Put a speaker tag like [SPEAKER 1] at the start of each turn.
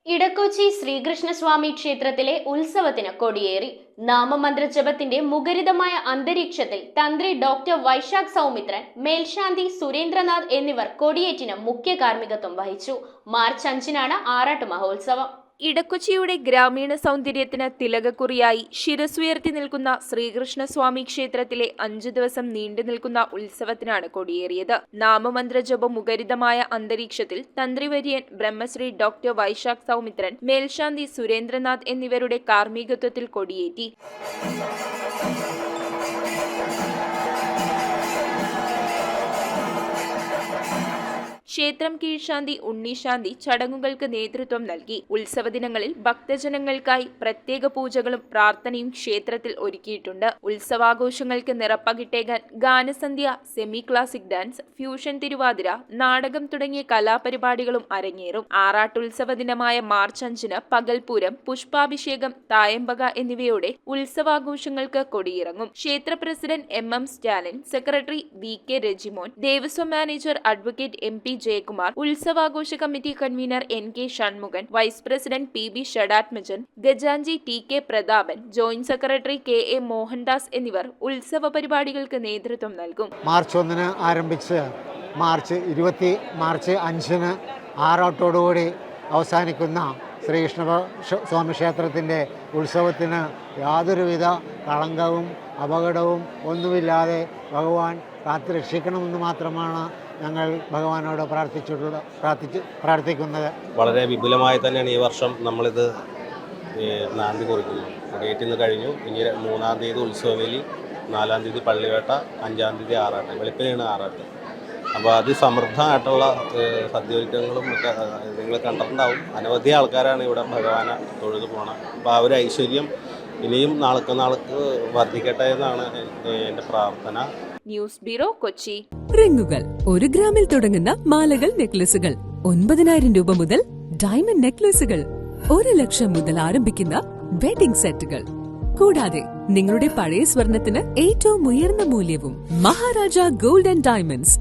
[SPEAKER 1] ഇടക്കൊച്ചി ശ്രീകൃഷ്ണസ്വാമി ക്ഷേത്രത്തിലെ ഉത്സവത്തിന് കൊടിയേറി. നാമമന്ത്രജപത്തിന്റെ മുഖരിതമായ അന്തരീക്ഷത്തിൽ തന്ത്രി ഡോക്ടർ വൈശാഖ് സൗമിത്രൻ, മേൽശാന്തി സുരേന്ദ്രനാഥ് എന്നിവർ കൊടിയേറ്റിന് മുഖ്യ കാർമ്മികത്വം വഹിച്ചു. മാർച്ച് 5-നാണ് ആറാട്ട് മഹോത്സവം.
[SPEAKER 2] ഇടക്കൊച്ചിയുടെ ഗ്രാമീണ സൗന്ദര്യത്തിന് തിലകക്കുറിയായി ശിരസുയർത്തി നിൽക്കുന്ന ശ്രീകൃഷ്ണസ്വാമി ക്ഷേത്രത്തിലെ 5 ദിവസം നീണ്ടു നിൽക്കുന്ന ഉത്സവത്തിനാണ് കൊടിയേറിയത്. നാമമന്ത്രജപം മുഖരിതമായ അന്തരീക്ഷത്തിൽ തന്ത്രിവര്യൻ ബ്രഹ്മശ്രീ ഡോക്ടർ വൈശാഖ് സൗമിത്രൻ, മേൽശാന്തി സുരേന്ദ്രനാഥ് എന്നിവരുടെ കാർമ്മികത്വത്തിൽ കൊടിയേറ്റി. ക്ഷേത്രം കീഴ്ശാന്തി ഉണ്ണിശാന്തി ചടങ്ങുകൾക്ക് നേതൃത്വം നൽകി. ഉത്സവ ദിനങ്ങളിൽ ഭക്തജനങ്ങൾക്കായി പ്രത്യേക പൂജകളും പ്രാർത്ഥനയും ക്ഷേത്രത്തിൽ ഒരുക്കിയിട്ടുണ്ട്. ഉത്സവാഘോഷങ്ങൾക്ക് നിറപ്പകിട്ടേകാൻ ഗാനസന്ധ്യ, semi classic dance, fusion Thiruvathira, നാടകം തുടങ്ങിയ കലാപരിപാടികളും അരങ്ങേറും. ആറാട്ടുത്സവ ദിനമായ മാർച്ച് 5-ന് പകൽപൂരം, പുഷ്പാഭിഷേകം, തായമ്പക എന്നിവയോടെ ഉത്സവാഘോഷങ്ങൾക്ക് കൊടിയിറങ്ങും. ക്ഷേത്ര president MM Stalin, secretary VK Rajimon, Devaswom manager advocate MP Jayakumar, ഉത്സവാഘോഷ committee convener NK Shanmukhan, vice president PB Shadathmajan, ഖജാൻജി TK Prathapan, joint secretary KA Mohandas എന്നിവർ ഉത്സവ പരിപാടികൾക്ക് നേതൃത്വം നൽകും.
[SPEAKER 3] മാർച്ച് 1-ന് ആരംഭിച്ച് മാർച്ച് 5-ന് ആറാട്ടോടുകൂടി അവസാനിക്കുന്ന ശ്രീകൃഷ്ണസ്വാമി ക്ഷേത്രത്തിൻ്റെ ഉത്സവത്തിന് യാതൊരുവിധ കളങ്കവും അപകടവും ഒന്നുമില്ലാതെ ഭഗവാൻ കാത്തുരക്ഷിക്കണമെന്ന് മാത്രമാണ് ഞങ്ങൾ ഭഗവാനോട് പ്രാർത്ഥിക്കുന്നത്.
[SPEAKER 4] വളരെ വിപുലമായി തന്നെയാണ് ഈ വർഷം നമ്മളിത് നാന്തി കുറിക്കുന്നത്. കൊടിയേറ്റിന്ന് കഴിഞ്ഞു. ഇനി 3-ാം തീയതി ഉത്സവവേലി, 4-ാം തീയതി പള്ളിവേട്ട, 5-ാം തീയതി ആറാട്ട്, വെളുപ്പിനെയാണ് ആറാട്ട്. അപ്പോൾ അതിസമൃദ്ധമായിട്ടുള്ള സദ്യവൽക്കങ്ങളും ഒക്കെ നിങ്ങൾ കണ്ടിട്ടുണ്ടാവും. അനവധി ആൾക്കാരാണ് ഇവിടെ ഭഗവാനെ തൊഴുതു പോകണം. അപ്പോൾ ആ ഒരു ഐശ്വര്യം ഇനിയും നാൾക്ക് വർദ്ധിക്കട്ടെ എന്നാണ് എൻ്റെ പ്രാർത്ഥന.
[SPEAKER 2] News bureau, Kochi.
[SPEAKER 5] റിങ്ങുകൾ 1 ഗ്രാമിൽ തുടങ്ങുന്ന മാലകൾ, നെക്ലസുകൾ 9,000 രൂപ മുതൽ ഡയമണ്ട് നെക്ലസുകൾ 1 ലക്ഷം മുതൽ ആരംഭിക്കുന്ന വെഡിംഗ് സെറ്റുകൾ, കൂടാതെ നിങ്ങളുടെ പഴയ സ്വർണത്തിന് ഏറ്റവും ഉയർന്ന മൂല്യവും. Maharaja gold and diamonds,